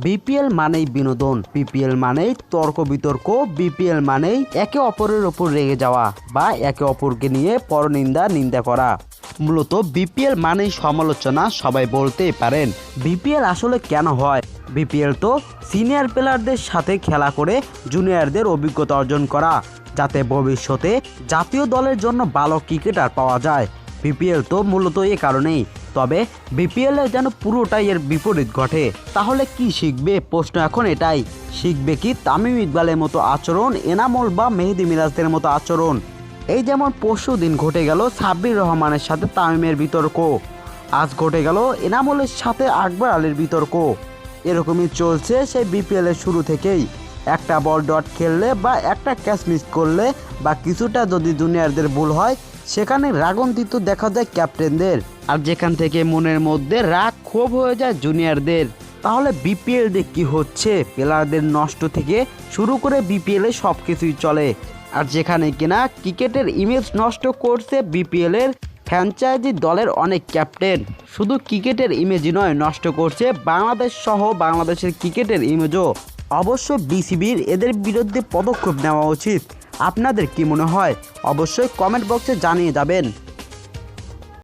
BPL মানেই বিনোদন, BPL মানেই তর্ক বিতর্ক, বিপিএল মানেই একে অপরের ওপর রেগে যাওয়া বা একে অপরকে নিয়ে নিন্দা করা। মূলত বিপিএল মানেই সমালোচনা, সবাই বলতেই পারেন। বিপিএল আসলে কেন হয়? বিপিএল তো সিনিয়র প্লেয়ারদের সাথে খেলা করে জুনিয়রদের অভিজ্ঞতা অর্জন করা, যাতে ভবিষ্যতে জাতীয় দলের জন্য ভালো ক্রিকেটার পাওয়া যায়। বিপিএল তো মূলত এ কারণেই। তবে বিপিএলে যেন পুরোটাই এর বিপরীত ঘটে। তাহলে কি শিখবে? প্রশ্ন এখন এটাই, শিখবে কি তামিম ইকবালের মতো আচরণ, এনামুল বা মেহেদী মিরাজদের মতো আচরণ? এই যেমন পরশু দিন ঘটে গেল সাব্বির রহমানের সাথে তামিমের বিতর্ক, আজ ঘটে গেল এনামুলের সাথে আকবর আলীর বিতর্ক। এরকমই চলছে সেই বিপিএলের শুরু থেকেই। একটা বল ডট খেললে বা একটা ক্যাচ মিস করলে বা কিছুটা যদি জুনিয়রদের ভুল হয়, সেখানে রাগান্বিত দেখা যায় ক্যাপ্টেনদের, আর যেখান থেকে মনের মধ্যে রাগ ক্ষোভ হয়ে যায় জুনিয়রদের। তাহলে বিপিএল দিয়ে কী হচ্ছে? প্লেয়ারদের নষ্ট থেকে শুরু করে বিপিএলে সব কিছুই চলে। আর যেখানে কিনা ক্রিকেটের ইমেজ নষ্ট করছে বিপিএলের ফ্র্যাঞ্চাইজি দলের অনেক ক্যাপ্টেন। শুধু ক্রিকেটের ইমেজই নয়, নষ্ট করছে বাংলাদেশ সহ বাংলাদেশের ক্রিকেটের ইমেজও। অবশ্য বিসিবির এদের বিরুদ্ধে পদক্ষেপ নেওয়া উচিত। আপনাদের কি মনে হয়? অবশ্যই কমেন্ট বক্সে জানিয়ে যাবেন।